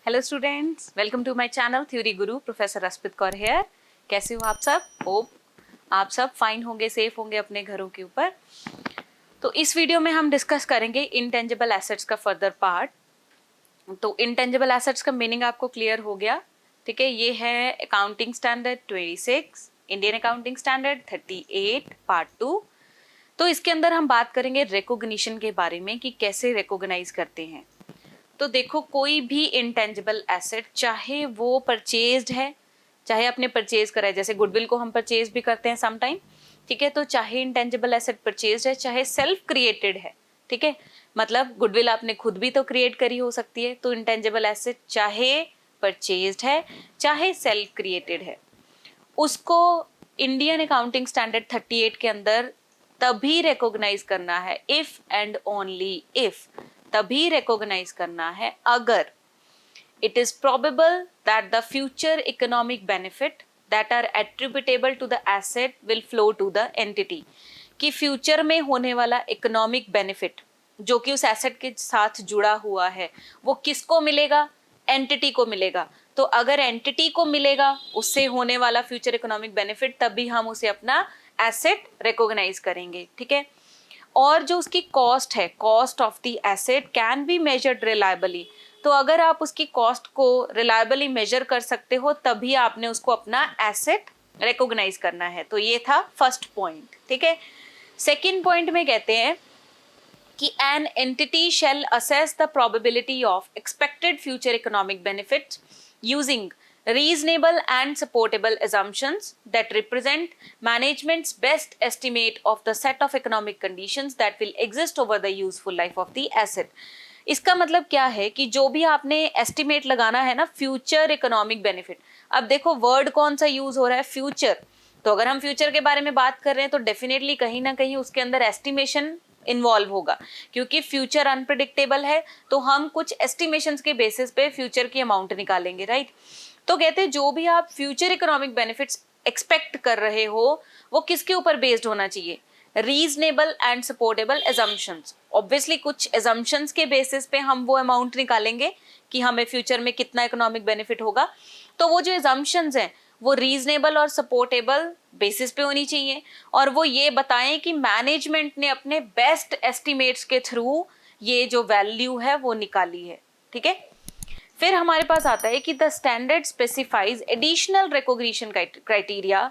Hello students, welcome to my channel theory guru. Professor Aspit Kaur here. कैसे हो आप सब? होप आप सब फाइन होंगे, सेफ होंगे अपने घरों के ऊपर। तो इस वीडियो में हम डिस्कस करेंगे इंटेंजिबल एसेट्स का फर्दर पार्ट। तो इंटेंजिबल एसेट्स का मीनिंग आपको क्लियर हो गया, ठीक है। ये है accounting standard 26, Indian accounting standard 38 part 2। तो इसके अंदर हम बात करेंगे रिकॉग्निशन के बारे में कि कैसे रिकॉग्नाइज करते हैं। तो देखो, कोई भी इंटेंजिबल एसेट, चाहे वो परचेज्ड है, चाहे आपने परचेज करा है, जैसे गुडविल को हम परचेज भी करते हैं सम टाइम, ठीक है। तो चाहे इंटेंजिबल एसेट परचेज्ड है, चाहे सेल्फ क्रिएटेड है, ठीक है। मतलब गुडविल आपने खुद भी तो क्रिएट करी हो सकती है। तो इंटेंजिबल एसेट चाहे परचेज्ड है, चाहे सेल्फ क्रिएटेड है, उसको इंडियन अकाउंटिंग स्टैंडर्ड 38 के अंदर तभी रिकॉग्नाइज करना है, इफ एंड ओनली इफ, तभी रिकॉग्नाइज करना है अगर it is probable that the future economic benefit that are attributable to the asset will flow to the entity। कि फ्यूचर में होने वाला इकोनॉमिक बेनिफिट जो कि उस एसेट के साथ जुड़ा हुआ है, वो किसको मिलेगा? एंटिटी को मिलेगा। तो अगर एंटिटी को मिलेगा उससे होने वाला फ्यूचर इकोनॉमिक बेनिफिट, तभी हम उसे अपना एसेट रिकॉग्नाइज करेंगे, ठीक है। और जो उसकी कॉस्ट है, cost of the asset can be measured reliably. तो अगर आप उसकी कॉस्ट को रिलायबली मेजर कर सकते हो, तभी आपने उसको अपना एसेट रिकॉग्नाइज करना है। तो ये था फर्स्ट पॉइंट, ठीक है। सेकंड पॉइंट में कहते हैं कि an entity shall assess the probability of expected future economic benefits using reasonable and supportable assumptions that represent management's best estimate of the set of economic conditions that will exist over the useful life of the asset। इसका मतलब क्या है कि जो भी आपने estimate लगाना है ना फ्यूचर इकोनॉमिक बेनिफिट। अब देखो वर्ड कौन सा यूज हो रहा है? फ्यूचर। तो अगर हम फ्यूचर के बारे में बात कर रहे हैं तो डेफिनेटली कहीं ना कहीं उसके अंदर एस्टिमेशन इन्वॉल्व होगा, क्योंकि फ्यूचर अनप्रिडिक्टेबल है। तो हम कुछ एस्टिमेशंस के बेसिस पे फ्यूचर की अमाउंट निकालेंगे, राइट। तो कहते हैं जो भी आप फ्यूचर इकोनॉमिक बेनिफिट्स एक्सपेक्ट कर रहे हो वो किसके ऊपर बेस्ड होना चाहिए? Reasonable and supportable assumptions. Obviously कुछ एजम्पशंस के बेसिस पे हम वो अमाउंट निकालेंगे कि हमें फ्यूचर में कितना इकोनॉमिक बेनिफिट होगा। तो वो जो एजम्पशंस हैं वो रीजनेबल और सपोर्टेबल बेसिस पे होनी चाहिए, और वो ये बताएं कि मैनेजमेंट ने अपने बेस्ट एस्टिमेट्स के थ्रू ये जो वैल्यू है वो निकाली है, ठीक है। फिर हमारे पास आता है कि the standard specifies additional recognition criteria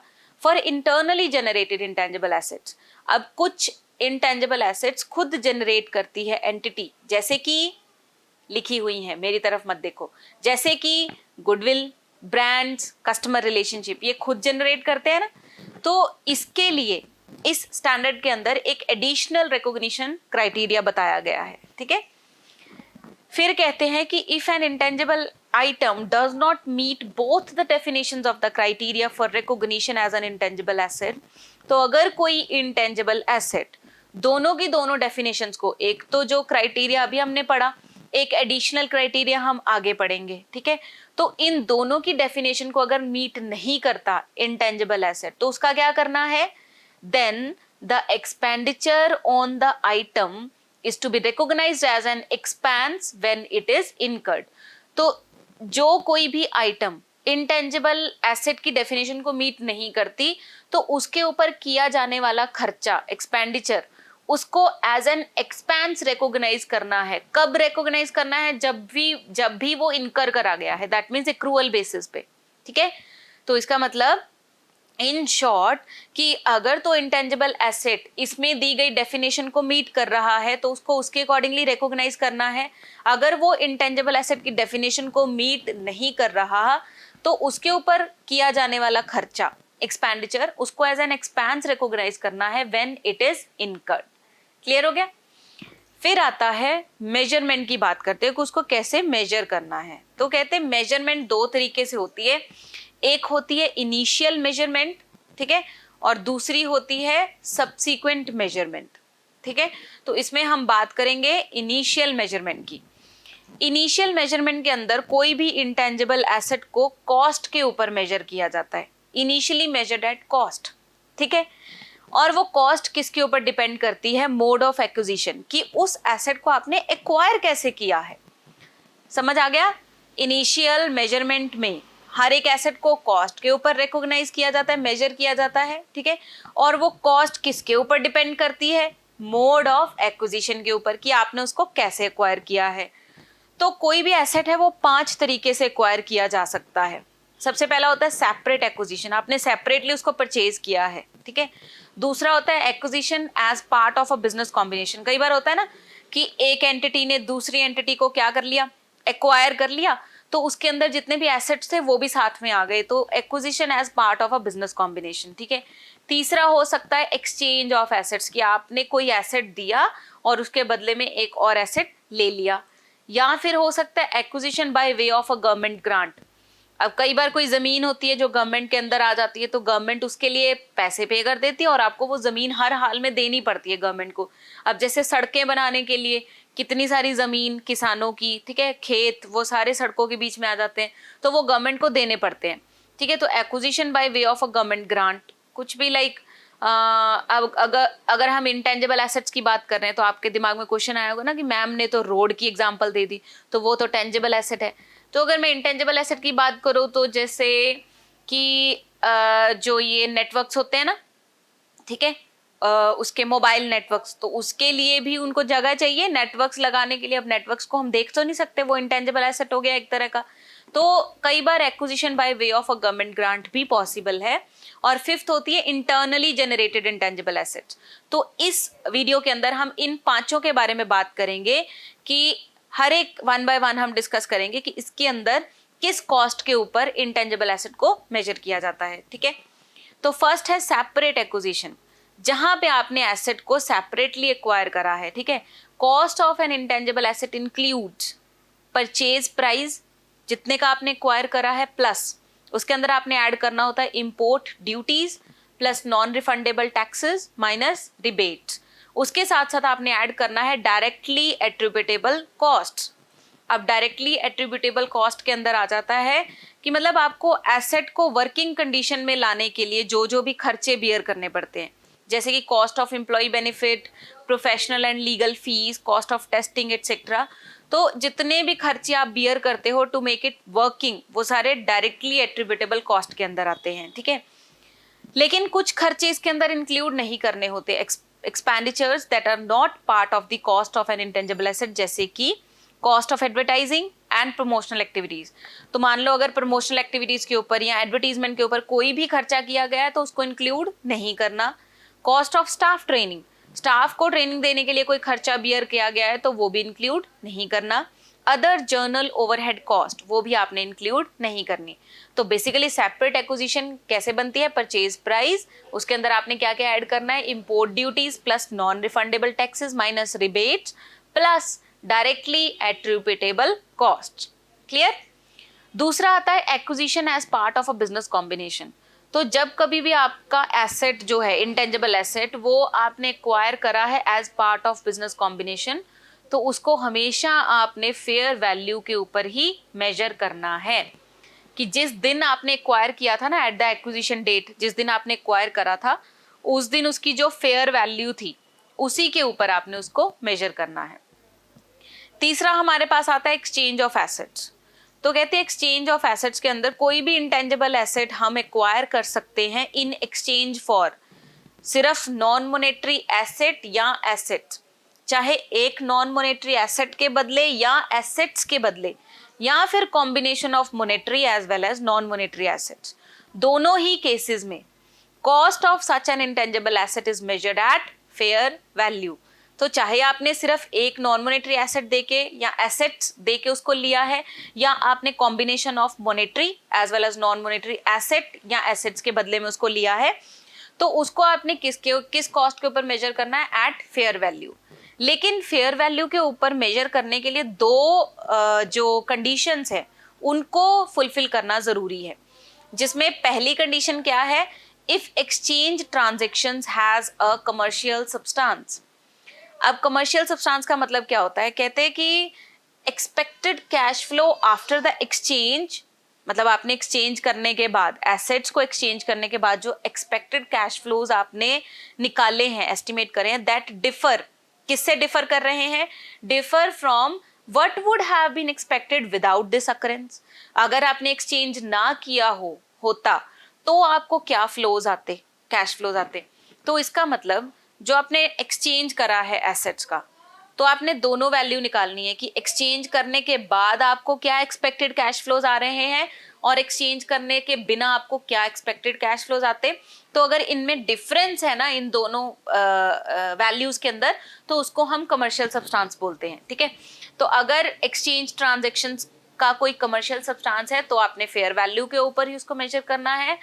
for internally generated intangible assets. अब कुछ इंटेंजिबल एसेट्स खुद जनरेट करती है एंटिटी, जैसे कि लिखी हुई है, मेरी तरफ मत देखो, जैसे कि गुडविल, ब्रांड्स, कस्टमर रिलेशनशिप, ये खुद जनरेट करते हैं ना। तो इसके लिए इस स्टैंडर्ड के अंदर एक एडिशनल रिकॉग्निशन क्राइटेरिया बताया गया है, ठीक है। फिर कहते हैं कि if an intangible item does not meet both the definitions of the criteria for recognition as an intangible asset. तो अगर कोई इंटेंजिबल एसेट दोनों की दोनों डेफिनेशंस को, एक तो जो क्राइटेरिया अभी हमने पढ़ा, एक एडिशनल क्राइटेरिया हम आगे पढ़ेंगे, ठीक है। तो इन दोनों की डेफिनेशन को अगर मीट नहीं करता इंटेंजिबल एसेट, तो उसका क्या करना है? Then the expenditure on the item is to be recognized as an expense when it is incurred। तो जो कोई भी आइटम इंटेंजिबल एसेट की डेफिनेशन को मीट नहीं करती, तो उसके ऊपर किया जाने वाला खर्चा, एक्सपेंडिचर, उसको एज एन एक्सपेंस रिकॉग्नाइज करना है। कब रिकॉग्नाइज करना है? जब भी वो इनकर करा गया है, दैट मीन्स एक्रूअल बेसिस पे, ठीक है। तो इसका मतलब इन शॉर्ट कि अगर तो इंटेंजिबल एसेट इसमें दी गई डेफिनेशन को मीट कर रहा है तो उसको उसके अकॉर्डिंगली रिकॉग्नाइज करना है। अगर वो इंटेंजिबल एसेट की डेफिनेशन को मीट नहीं कर रहा तो उसके ऊपर किया जाने वाला खर्चा, एक्सपेंडिचर, उसको एज एन एक्सपेंस रिकॉग्नाइज करना है when it is incurred. Clear हो गया? फिर आता है मेजरमेंट की बात करते हैं कि उसको कैसे मेजर करना है। तो कहते हैं मेजरमेंट दो तरीके से होती है, एक होती है इनिशियल मेजरमेंट, ठीक है, और दूसरी होती है सब्सीक्वेंट मेजरमेंट, ठीक है। तो इसमें हम बात करेंगे इनिशियल मेजरमेंट की। इनिशियल मेजरमेंट के अंदर कोई भी इंटेंजिबल एसेट को कॉस्ट के ऊपर मेजर किया जाता है, इनिशियली मेजर्ड एट कॉस्ट, ठीक है। और वो कॉस्ट किसके ऊपर डिपेंड करती है? मोड ऑफ एक्विजिशन, कि उस एसेट को आपने एक्वायर कैसे किया है। समझ आ गया? इनिशियल मेजरमेंट में हर एक एसेट को कॉस्ट के ऊपर रिकॉग्नाइज किया जाता है, मेजर किया जाता है, ठीक है। और वो कॉस्ट किसके ऊपर डिपेंड करती है? मोड ऑफ एक्विजिशन के ऊपर, कि आपने उसको कैसे एक्वायर किया है। तो कोई भी एसेट है वो 5 तरीके से एक्वायर किया जा सकता है। सबसे पहला होता है सेपरेट एक्विजिशन, आपने सेपरेटली उसको परचेज किया है, ठीक है। दूसरा होता है acquisition as part of a business combination. कई बार होता है ना कि एक एंटिटी ने दूसरी एंटिटी को क्या कर लिया, एक्वायर कर लिया, तो उसके अंदर जितने भी एसेट्स थे वो भी साथ में आ गए, तो acquisition as part of a business combination, ठीक है। तीसरा हो सकता है एक्सचेंज ऑफ एसेट्स, कि आपने कोई एसेट दिया और उसके बदले में एक और एसेट ले लिया। या फिर हो सकता है acquisition by way of a government grant. अब कई बार कोई जमीन होती है जो गवर्नमेंट के अंदर आ जाती है, तो गवर्नमेंट उसके लिए पैसे पे कर देती है और आपको वो जमीन हर हाल में देनी पड़ती है गवर्नमेंट को। अब जैसे सड़कें बनाने के लिए कितनी सारी जमीन किसानों की, ठीक है, खेत, वो सारे सड़कों के बीच में आ जाते हैं, तो वो गवर्नमेंट को देने पड़ते हैं, ठीक है। तो acquisition by way of a government grant, कुछ भी लाइक अब अगर हम इंटेंजिबल एसेट्स की बात कर रहे हैं तो आपके दिमाग में क्वेश्चन आया होगा ना कि मैम ने तो रोड की एग्जांपल दे दी, तो वो तो टेंजिबल एसेट है। तो अगर मैं इंटेंजिबल एसेट की बात करूँ तो जैसे कि जो ये नेटवर्क्स होते हैं ना, ठीक है, उसके मोबाइल नेटवर्क्स, तो उसके लिए भी उनको जगह चाहिए नेटवर्क्स लगाने के लिए। अब नेटवर्क्स को हम देख तो नहीं सकते, वो इंटेंजिबल एसेट हो गया एक तरह का। तो कई बार acquisition by way of a government grant भी पॉसिबल है। और फिफ्थ होती है इंटरनली जनरेटेड इंटेंजिबल एसेट्स। तो इस वीडियो के अंदर हम इन पांचों के बारे में बात करेंगे कि हर एक वन बाय वन हम डिस्कस करेंगे कि इसके अंदर किस कॉस्ट के ऊपर इंटेंजिबल एसेट को मेजर किया जाता है, ठीक है। तो फर्स्ट है सेपरेट एक्विजिशन, जहां पे आपने एसेट को सेपरेटली एक्वायर करा है, ठीक है। Cost of an intangible asset includes purchase price, जितने का आपने एक्वायर करा है, प्लस उसके अंदर आपने ऐड करना होता है import duties plus non refundable taxes minus rebates. उसके साथ साथ आपने ऐड करना है डायरेक्टली एट्रीब्यूटेबल कॉस्ट। अब डायरेक्टली एट्रीब्यूटेबल कॉस्ट के अंदर आ जाता है कि मतलब आपको एसेट को वर्किंग कंडीशन में लाने के लिए जो जो भी खर्चे बियर करने पड़ते हैं, जैसे कि cost of employee benefit, professional and legal fees, cost of testing etcetera. तो जितने भी खर्चे आप बियर करते हो टू मेक इट वर्किंग, वो सारे डायरेक्टली एट्रीब्यूटेबल कॉस्ट के अंदर आते हैं, ठीक है। लेकिन कुछ खर्चे इसके अंदर इंक्लूड नहीं करने होते, expenditures that are not part of the cost of an intangible asset, जैसे कि cost of advertising and promotional activities. तो मान लो अगर प्रमोशनल एक्टिविटीज के ऊपर या एडवर्टीजमेंट के ऊपर कोई भी खर्चा किया गया है तो उसको इंक्लूड नहीं करना। Cost of staff training, staff को ट्रेनिंग देने के लिए कोई खर्चा बियर किया गया है तो वो भी इंक्लूड नहीं करना। अदर जर्नल ओवरहेड कॉस्ट, वो भी आपने इंक्लूड नहीं करनी। तो बेसिकली सेपरेट एक्विजिशन कैसे बनती है? परचेज प्राइस, उसके अंदर आपने क्या क्या ऐड करना है? Import duties plus non refundable taxes minus rebates plus directly attributable cost. Clear? दूसरा आता है acquisition as part of a business combination. तो जब कभी भी आपका एसेट जो है इंटेंजिबल एसेट वो आपने एक्वायर करा है as part of business combination, तो उसको हमेशा आपने फेयर वैल्यू के ऊपर ही मेजर करना है कि जिस दिन आपने एक्वायर किया था ना, एट द एक्विजिशन डेट, जिस दिन आपने एक्वायर करा था उस दिन उसकी जो फेयर वैल्यू थी उसी के ऊपर आपने उसको मेजर करना है। तीसरा हमारे पास आता है एक्सचेंज ऑफ एसेट्स। तो कहते हैं एक्सचेंज ऑफ एसेट्स के अंदर कोई भी इंटेंजिबल एसेट हम एक्वायर कर सकते हैं इन एक्सचेंज फॉर सिर्फ नॉन मोनेटरी एसेट या एसेट्स, चाहे एक नॉन मोनेटरी एसेट के बदले या एसेट्स के बदले, या फिर combination of monetary as well as non monetary assets. दोनों ही केसेस में cost of such an intangible asset is measured at fair value. तो चाहे आपने सिर्फ एक नॉन मोनेटरी एसेट देके या एसेट्स देके उसको लिया है, या आपने combination of monetary as well as non monetary asset या एसेट्स के बदले में उसको लिया है, तो उसको आपने किस कॉस्ट के ऊपर मेजर करना है? Eight fair value. लेकिन फेयर वैल्यू के ऊपर मेजर करने के लिए दो जो कंडीशंस है उनको फुलफिल करना जरूरी है, जिसमें पहली कंडीशन क्या है? If exchange transactions has a commercial substance. अब कमर्शियल सब्सटेंस का मतलब क्या होता है? कहते हैं कि expected cash flow after the exchange, मतलब आपने एक्सचेंज करने के बाद, एसेट्स को एक्सचेंज करने के बाद जो एक्सपेक्टेड कैश फ्लोज आपने निकाले हैं, एस्टिमेट करे हैं, दैट डिफर, किससे डिफर कर रहे हैं? Differ from What would have been expected without this occurrence? अगर आपने एक्सचेंज ना किया होता तो आपको क्या फ्लोज आते, कैश फ्लोज आते? तो इसका मतलब जो आपने एक्सचेंज करा है एसेट्स का, तो आपने दोनों वैल्यू निकालनी है कि एक्सचेंज करने के बाद आपको क्या एक्सपेक्टेड कैश फ्लोज आ रहे हैं और एक्सचेंज करने के बिना आपको क्या एक्सपेक्टेड कैश फ्लोज आते। तो अगर इनमें डिफरेंस है ना इन दोनों वैल्यूज के अंदर, तो उसको हम कमर्शियल सब्सटेंस बोलते हैं। ठीक है, तो अगर एक्सचेंज ट्रांजैक्शंस का कोई कमर्शियल सब्सटेंस है तो आपने फेयर वैल्यू के ऊपर ही उसको मेजर करना है।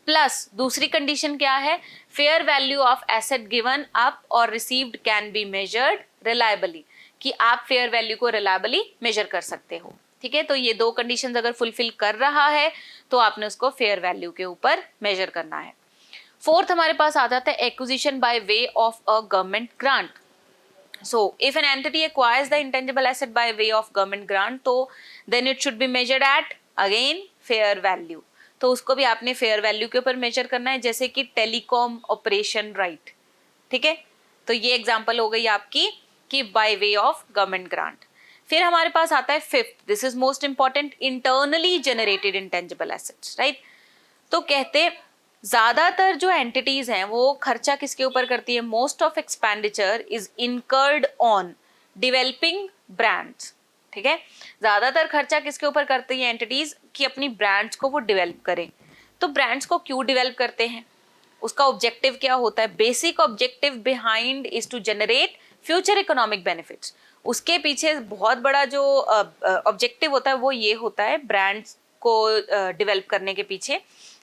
प्लस दूसरी कंडीशन क्या है, fair value of asset given up और received can be measured reliably, कि आप फेयर वैल्यू को रिलायबली मेजर कर सकते हो। ठीक है, तो ये दो कंडीशंस अगर फुलफिल कर रहा है तो आपने उसको फेयर वैल्यू के ऊपर मेजर करना है। फोर्थ हमारे पास आ जाता है acquisition by way of a government grant. So if an entity acquires the intangible asset by way of government grant, तो then it should be measured at again fair value। तो उसको भी आपने फेयर वैल्यू के ऊपर major करना है, जैसे कि टेलीकॉम ऑपरेशन राइट। ठीक है, तो ये एग्जांपल हो गई आपकी कि bye way of government grant. फिर हमारे पास आता है fifth, this is most important, internally generated intangible assets, right. तो कहते ज्यादातर जो एंटिटीज हैं वो खर्चा किसके ऊपर करती है, most of expenditure is incurred on developing brands. ठीक है, ज्यादातर खर्चा किसके ऊपर करती है एंटिटीज, कि अपनी ब्रांड्स को वो डेवलप करें। तो ब्रांड्स को क्यों डेवलप करते हैं, उसका ऑब्जेक्टिव क्या होता है? Basic objective behind is to generate future economic benefits. उसके पीछे बहुत बड़ा जो ऑब्जेक्टिव होता है वो ये होता है ब्रांड्स को डेवलप करने के पीछे,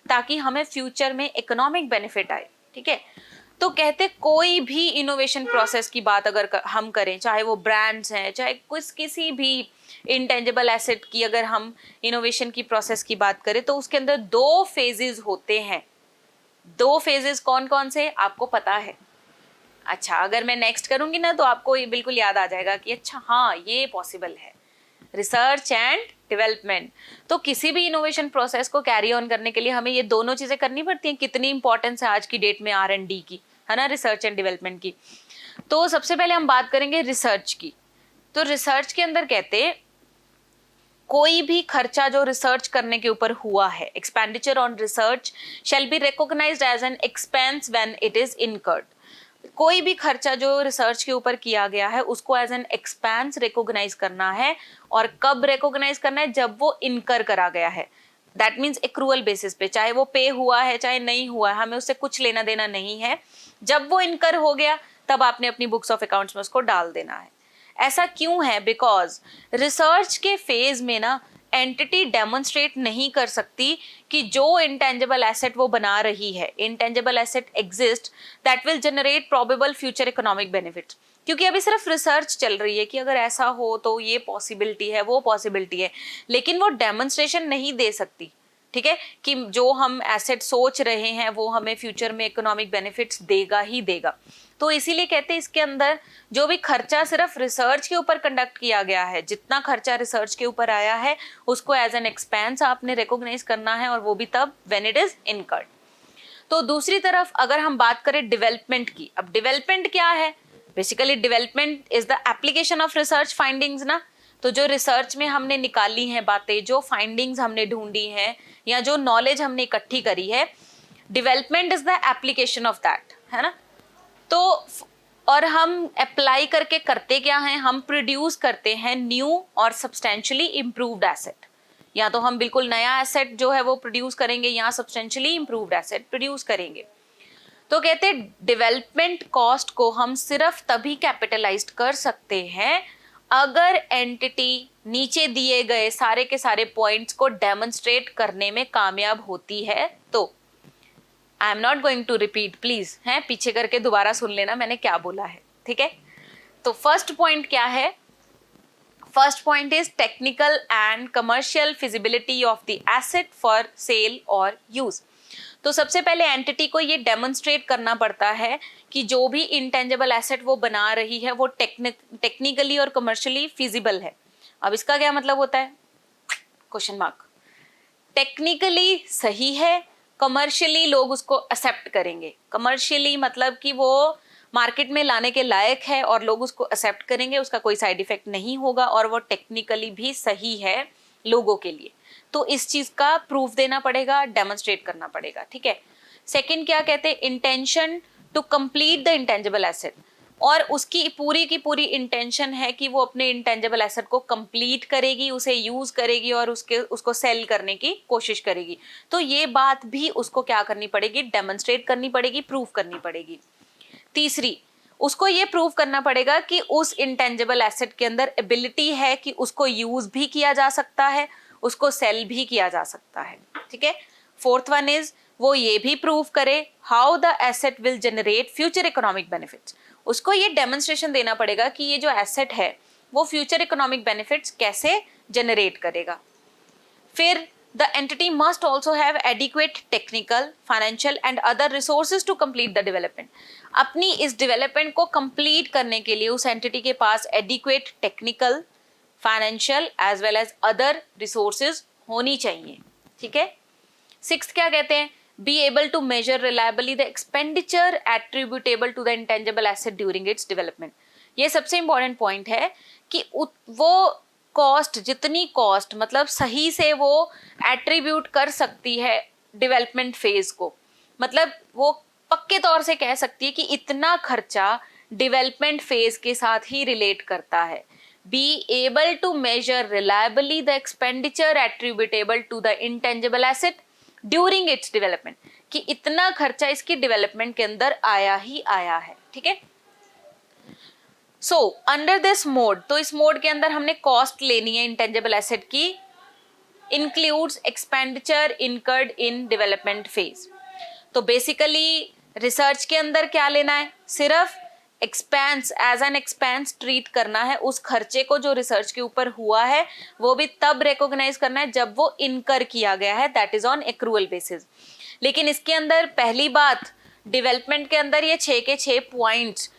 ताकि हमें फ्यूचर में इकोनॉमिक बेनिफिट आए। ठीक है, तो कहते कोई भी इनोवेशन प्रोसेस की बात अगर हम करें, चाहे वो ब्रांड्स हैं, चाहे किसी भी इंटेंजिबल एसेट की अगर हम इनोवेशन की प्रोसेस की बात करें, तो उसके अंदर दो फेजेस होते हैं। दो फेजेस कौन कौन से आपको पता है? अच्छा, अगर मैं नेक्स्ट करूंगी ना तो आपको ये बिल्कुल याद आ जाएगा कि अच्छा हाँ ये पॉसिबल है, रिसर्च एंड डेवलपमेंट। तो किसी भी इनोवेशन प्रोसेस को कैरी ऑन करने के लिए हमें ये दोनों चीजें करनी पड़ती हैं। कितनी इंपॉर्टेंस है आज की डेट में R&D की, है ना, रिसर्च एंड डेवलपमेंट की। तो सबसे पहले हम बात करेंगे रिसर्च की। तो रिसर्च के अंदर कहते कोई भी खर्चा जो रिसर्च करने के ऊपर हुआ है, expenditure on research shall be recognised as an expense when it is incurred. कोई भी खर्चा जो रिसर्च के ऊपर किया गया है उसको एज एन एक्सपेंस रिकॉग्नाइज करना है। और कब रिकॉग्नाइज करना है? जब वो इनकर करा गया है। दैट मीन्स एक्रूअल बेसिस पे, चाहे वो पे हुआ है चाहे नहीं हुआ है, हमें उससे कुछ लेना देना नहीं है। जब वो इनकर हो गया तब आपने अपनी बुक्स ऑफ अकाउंट्स में उसको डाल देना है। ऐसा क्यों है? बिकॉज रिसर्च के फेज में ना एंटिटी डेमोन्स्ट्रेट नहीं कर सकती कि जो इंटेंजिबल एसेट वो बना रही है, intangible asset exist that will generate probable future economic benefits. क्योंकि अभी सिर्फ रिसर्च चल रही है कि अगर ऐसा हो तो ये पॉसिबिलिटी है, वो पॉसिबिलिटी है, लेकिन वो डेमोन्स्ट्रेशन नहीं दे सकती। ठीक है, कि जो हम एसेट सोच रहे हैं वो हमें फ्यूचर में इकोनॉमिक बेनिफिट्स देगा ही देगा। तो इसीलिए कहते हैं इसके अंदर जो भी खर्चा सिर्फ रिसर्च के ऊपर कंडक्ट किया गया है, जितना खर्चा रिसर्च के ऊपर आया है उसको एज एन एक्सपेंस आपने रिकॉग्नाइज करना है, और वो भी तब व्हेन इट इज इनकर्ड। तो दूसरी तरफ अगर हम बात करें डेवलपमेंट की, अब डेवलपमेंट क्या है? Basically development is the application of research findings ना। तो जो रिसर्च में हमने निकाली हैं बातें, जो फाइंडिंग्स हमने ढूंढी हैं, या जो नॉलेज हमने इकट्ठी करी है, development is the application of that, है ना। तो और हम अप्लाई करके करते क्या हैं? हम प्रोड्यूस करते हैं न्यू और सब्सटेंशियली इम्प्रूव्ड एसेट। या तो हम बिल्कुल नया एसेट जो है वो प्रोड्यूस करेंगे, या सब्सटेंशियली इम्प्रूव्ड एसेट प्रोड्यूस करेंगे। तो कहते हैं डेवलपमेंट कॉस्ट को हम सिर्फ तभी कैपिटलाइज्ड कर सकते हैं अगर एंटिटी नीचे दिए गए सारे के सारे पॉइंट्स को डेमोन्स्ट्रेट करने में कामयाब होती है। तो I am not going to repeat, please है पीछे करके दोबारा सुन लेना मैंने क्या बोला है। ठीक है, तो फर्स्ट पॉइंट क्या है? First point is technical and commercial feasibility of the asset for sale और यूज। तो सबसे पहले एंटिटी को ये डेमोन्स्ट्रेट करना पड़ता है कि जो भी इंटेंजिबल एसेट वो बना रही है वो टेक्निकली और कमर्शियली फिजिबल है। अब इसका क्या मतलब होता है? Question mark. टेक्निकली सही है, कमर्शियली लोग उसको एक्सेप्ट करेंगे। कमर्शियली मतलब कि वो मार्केट में लाने के लायक है और लोग उसको एक्सेप्ट करेंगे, उसका कोई साइड इफेक्ट नहीं होगा और वो टेक्निकली भी सही है लोगों के लिए। तो इस चीज का प्रूफ देना पड़ेगा, डेमोन्स्ट्रेट करना पड़ेगा, ठीक है। सेकंड क्या कहते हैं, intention to complete the intangible asset, और उसकी पूरी की पूरी इंटेंशन है कि वो अपने इंटेंजिबल एसेट को कंप्लीट करेगी, उसे यूज करेगी और उसको सेल करने की कोशिश करेगी। तो ये बात भी उसको क्या करनी पड़ेगी, डेमोन्स्ट्रेट करनी पड़ेगी, प्रूफ करनी पड़ेगी। तीसरी, उसको ये प्रूव करना पड़ेगा कि उस इंटेंजिबल एसेट के अंदर एबिलिटी है कि उसको यूज भी किया जा सकता है, उसको सेल भी किया जा सकता है, ठीक है। फोर्थ वन इज, वो ये भी प्रूव करे how the asset will generate future economic benefits. उसको ये डेमोन्स्ट्रेशन देना पड़ेगा कि ये जो एसेट है वो फ्यूचर इकोनॉमिक बेनिफिट्स कैसे जनरेट करेगा। फिर the entity must also have adequate technical, financial and other resources to complete the development. अपनी इस डेवलपमेंट को कंप्लीट करने के लिए उस एंटिटी के पास adequate technical, financial as well as other resources होनी चाहिए, ठीक है। सिक्स्थ क्या कहते हैं, be able to measure reliably the expenditure attributable to the intangible asset during its development. ये सबसे इंपॉर्टेंट पॉइंट है कि वो कॉस्ट, जितनी कॉस्ट मतलब सही से वो एट्रीब्यूट कर सकती है डेवलपमेंट फेज को, मतलब वो पक्के तौर से कह सकती है कि इतना खर्चा डेवलपमेंट फेज के साथ ही रिलेट करता है। Be able to measure reliably the expenditure attributable to the intangible asset during its development, कि इतना खर्चा इसकी डेवलपमेंट के अंदर आया ही आया है, ठीक है। सो अंडर दिस मोड, तो इस मोड के अंदर हमने कॉस्ट लेनी है इंटेंजिबल एसेट की, includes expenditure incurred in development phase. तो बेसिकली रिसर्च के अंदर क्या लेना है, सिर्फ expense, as an expense treat करना है उस खर्चे को जो रिसर्च के ऊपर हुआ है, वो भी तब रिकॉग्नाइज करना है जब वो इनकर किया गया है, that is on accrual basis. लेकिन इसके अंदर पहली बात, डेवलपमेंट के अंदर ये 6 के 6 पॉइंट्स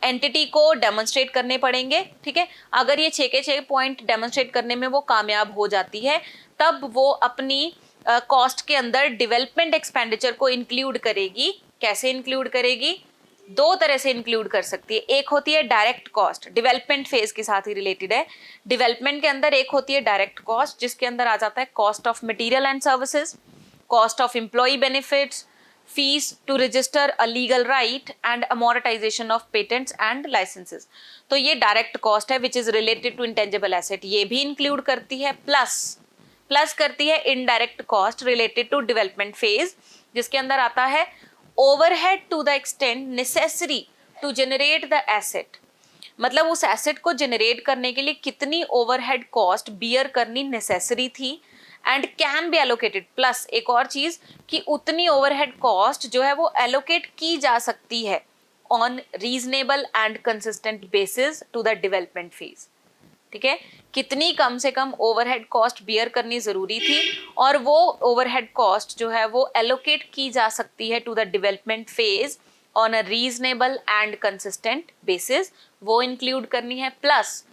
एंटिटी को डेमोन्स्ट्रेट करने पड़ेंगे, ठीक है। अगर ये 6 के 6 पॉइंट डेमोन्स्ट्रेट करने में वो कामयाब हो जाती है, तब वो अपनी कॉस्ट के अंदर डेवलपमेंट एक्सपेंडिचर को इंक्लूड करेगी। कैसे इंक्लूड करेगी, 2 तरह से इंक्लूड कर सकती है। एक होती है डायरेक्ट कॉस्ट, डेवलपमेंट फेज के साथ ही रिलेटेड है। डेवलपमेंट के अंदर एक होती है डायरेक्ट कॉस्ट, जिसके अंदर आ जाता है cost of material and services, cost of employee benefits, fees to register a legal right and amortization of patents and licenses। तो ये डायरेक्ट कॉस्ट है which is related to intangible asset, ये भी इंक्लूड करती है। प्लस करती है indirect cost related to development phase, जिसके अंदर आता है overhead to the extent necessary to generate the asset, मतलब उस एसेट को जनरेट करने के लिए कितनी ओवरहेड कॉस्ट बियर करनी नेसेसरी थी and can be allocated. Plus एक और चीज कि उतनी ओवरहेड कॉस्ट जो है वो एलोकेट की जा सकती है on reasonable and consistent basis to the development phase, ठीक है। कितनी कम से कम ओवरहेड कॉस्ट बियर करनी जरूरी थी और वो ओवरहेड कॉस्ट जो है वो एलोकेट की जा सकती है to the development phase on a reasonable and consistent basis, वो इंक्लूड करनी है। प्लस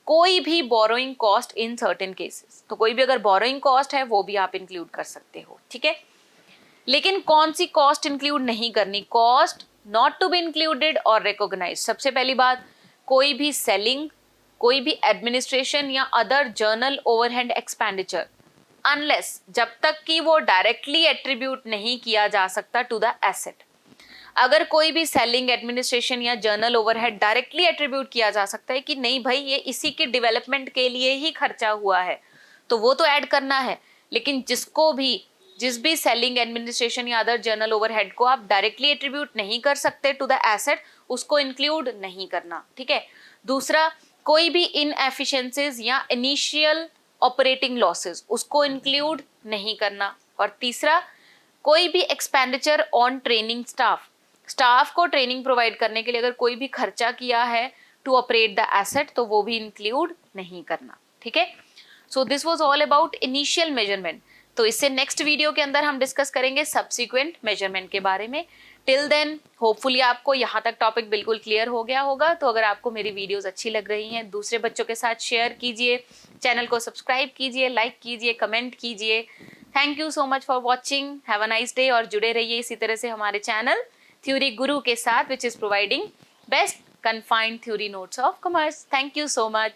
कोई भी borrowing cost in certain cases, तो कोई भी अगर बोरोइंग कॉस्ट है वो भी आप इंक्लूड कर सकते हो, ठीक है। लेकिन कौन सी कॉस्ट इंक्लूड नहीं करनी, cost not to be included और रिकॉग्नाइज। सबसे पहली बात, कोई भी सेलिंग, कोई भी एडमिनिस्ट्रेशन या other journal overhead expenditure, unless, जब तक कि वो डायरेक्टली एट्रीब्यूट नहीं किया जा सकता टू द एसेट। अगर कोई भी सेलिंग, एडमिनिस्ट्रेशन या जर्नल ओवरहेड डायरेक्टली एट्रीब्यूट किया जा सकता है कि नहीं भाई ये इसी के डेवलपमेंट के लिए ही खर्चा हुआ है, तो वो तो ऐड करना है। लेकिन जिस भी सेलिंग, एडमिनिस्ट्रेशन या अदर जर्नल ओवरहेड को आप डायरेक्टली एट्रीब्यूट नहीं कर सकते टू द एसेट, उसको इंक्लूड नहीं करना, ठीक है। दूसरा, कोई भी इनएफिशिएंसीज या इनिशियल ऑपरेटिंग लॉसेस, उसको इंक्लूड नहीं करना। और तीसरा, कोई भी एक्सपेंडिचर ऑन ट्रेनिंग स्टाफ को ट्रेनिंग प्रोवाइड करने के लिए अगर कोई भी खर्चा किया है टू ऑपरेट द एसेट, तो वो भी इंक्लूड नहीं करना, ठीक है। So this was all about initial measurement. तो इससे नेक्स्ट वीडियो के अंदर हम डिस्कस करेंगे सब्सिक्वेंट मेजरमेंट के बारे में। टिल देन होपफुली आपको यहाँ तक टॉपिक बिल्कुल क्लियर हो गया होगा। तो अगर आपको मेरी वीडियोस अच्छी लग रही हैं, दूसरे बच्चों के साथ शेयर कीजिए, चैनल को सब्सक्राइब कीजिए, लाइक कीजिए, कमेंट कीजिए। Thank you so much for watching, have a nice day और जुड़े रहिए इसी तरह से हमारे चैनल थ्योरी गुरु के साथ, which is providing best confined theory notes of commerce. Thank you so much.